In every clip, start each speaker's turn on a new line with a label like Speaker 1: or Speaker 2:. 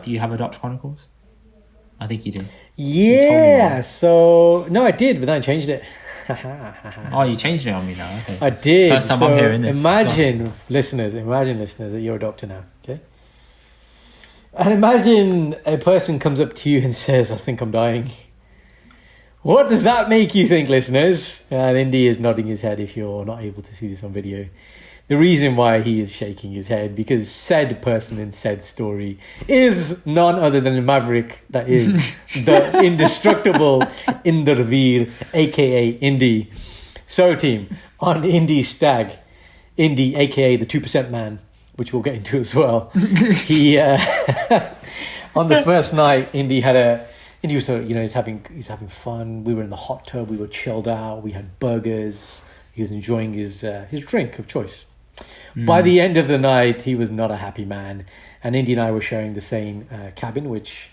Speaker 1: Do you have a Dr Chronicles? I think you do.
Speaker 2: Yeah. So no, I did, but then I changed it.
Speaker 1: Oh, you changed it on me now. Okay.
Speaker 2: I did.
Speaker 1: First time
Speaker 2: so
Speaker 1: I'm hearing this.
Speaker 2: imagine listeners that you're a doctor now. Okay. And imagine a person comes up to you and says, "I think I'm dying." What does that make you think, listeners? And Indy is nodding his head if you're not able to see this on video. The reason why he is shaking his head, because said person in said story is none other than the maverick that is the indestructible Inderveer, aka Indy. So team, on Indy Stag, Indy, aka the 2% man, which we'll get into as well. He on the first night, Indy was he's having fun. We were in the hot tub, we were chilled out, we had burgers. He was enjoying his drink of choice. By the end of the night, he was not a happy man. And Indy and I were sharing the same cabin, which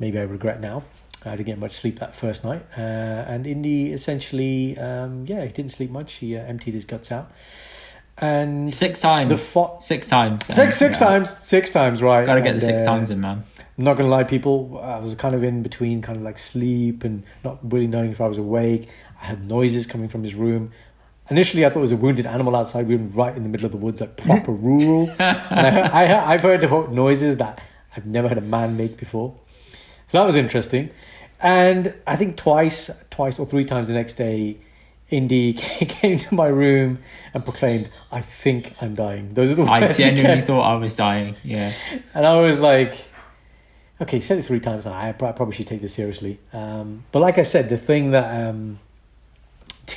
Speaker 2: maybe I regret now. I didn't get much sleep that first night. And Indy essentially, he didn't sleep much. He emptied his guts out. And
Speaker 1: 6 times. 6 times.
Speaker 2: Six times, right.
Speaker 1: Gotta get the 6 times in, man.
Speaker 2: I'm not going to lie, people. I was kind of in between kind of like sleep and not really knowing if I was awake. I had noises coming from his room. Initially, I thought it was a wounded animal outside. We were right in the middle of the woods, like proper rural. And I've heard of noises that I've never heard a man make before. So that was interesting. And I think twice or 3 times the next day, Indy came to my room and proclaimed, "I think I'm dying." Those are the words.
Speaker 1: I genuinely thought I was dying. Yeah.
Speaker 2: And I was like, okay, said it 3 times now. I probably should take this seriously. But like I said, the thing that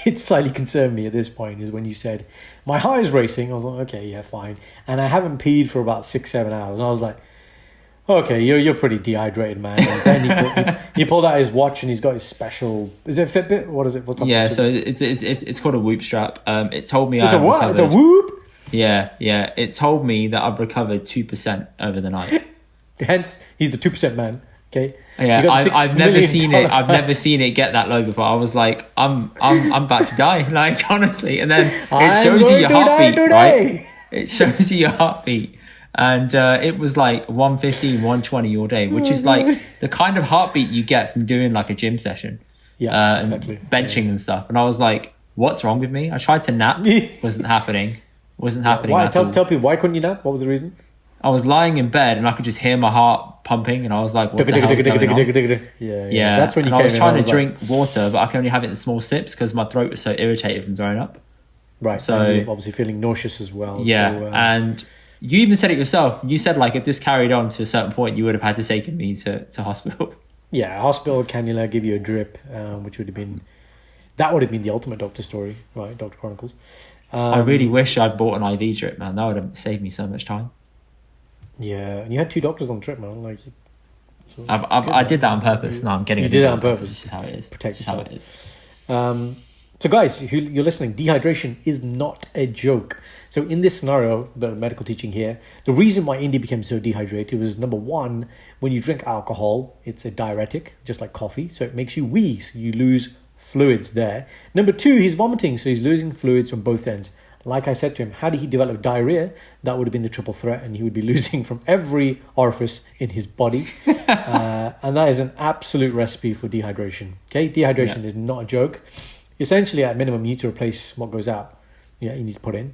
Speaker 2: did slightly concern me at this point is when you said, "My heart is racing." I was like, okay, yeah, fine. And I haven't peed for about 6-7 hours. And I was like, okay, you're pretty dehydrated, man. And then he pulled out his watch and he's got his special. Is it a Fitbit? What is it? What's
Speaker 1: Yeah, so it's called a Whoop strap. It told me
Speaker 2: it's a what? It's a Whoop.
Speaker 1: Yeah. It told me that I've recovered 2% over the night.
Speaker 2: Hence, he's the 2% man. Okay.
Speaker 1: Yeah, I've never seen it. I've never seen it get that low before. I was like, I'm about to die. Like, honestly. And then it shows you your heartbeat, right? It shows you your heartbeat. And it was like 115, 120 all day, which is like the kind of heartbeat you get from doing like a gym session.
Speaker 2: Yeah, exactly.
Speaker 1: And benching and stuff. And I was like, what's wrong with me? I tried to nap. Wasn't happening.
Speaker 2: Why? Tell people, why couldn't you nap? What was the reason?
Speaker 1: I was lying in bed and I could just hear my heart pumping, and I was like, what the hell is going on?
Speaker 2: Yeah. That's when you
Speaker 1: came in. I was trying to
Speaker 2: drink
Speaker 1: drink water, but I can only have it in small sips because my throat was so irritated from throwing up.
Speaker 2: Right. So you're obviously feeling nauseous as well.
Speaker 1: Yeah.
Speaker 2: So,
Speaker 1: and you even said it yourself. You said like if this carried on to a certain point, you would have had to take me to hospital.
Speaker 2: Yeah, hospital, cannula, give you a drip, which would have been the ultimate doctor story, right? Dr Chronicles.
Speaker 1: I really wish I'd bought an IV drip, man. That would have saved me so much time.
Speaker 2: Yeah, and you had 2 doctors on the trip, man. Like, so
Speaker 1: I did that on purpose. No, I'm getting.
Speaker 2: You did that on purpose.
Speaker 1: This is how it is.
Speaker 2: Protect
Speaker 1: yourself.
Speaker 2: This is how it is. So guys, who you're listening, dehydration is not a joke. So in this scenario, the medical teaching here, the reason why Indy became so dehydrated was, number one, when you drink alcohol, it's a diuretic, just like coffee. So it makes you wee, so you lose fluids there. Number 2, he's vomiting, so he's losing fluids from both ends. Like I said to him, had he developed diarrhea, that would have been the triple threat, and he would be losing from every orifice in his body. And that is an absolute recipe for dehydration. Okay, dehydration is not a joke. Essentially, at minimum, you need to replace what goes out. Yeah, you need to put in.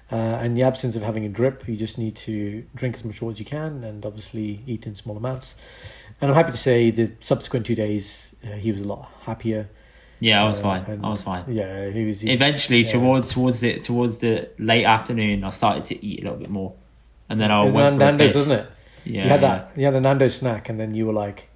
Speaker 2: In the absence of having a drip, you just need to drink as much water as you can, and obviously eat in small amounts. And I'm happy to say the subsequent 2 days, he was a lot happier.
Speaker 1: Yeah, I was fine. I was fine.
Speaker 2: Yeah, he was
Speaker 1: eventually towards the late afternoon. I started to eat a little bit more, and then I went for
Speaker 2: Nando's, isn't it?
Speaker 1: Yeah,
Speaker 2: you had the Nando's snack, and then you were like,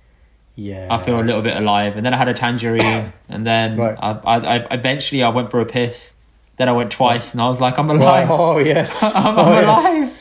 Speaker 2: "Yeah,
Speaker 1: I feel a little bit alive." And then I had a tangerine, and then I eventually I went for a piss. Then I went twice, and I was like, "I'm alive."
Speaker 2: Oh yes,
Speaker 1: I'm alive.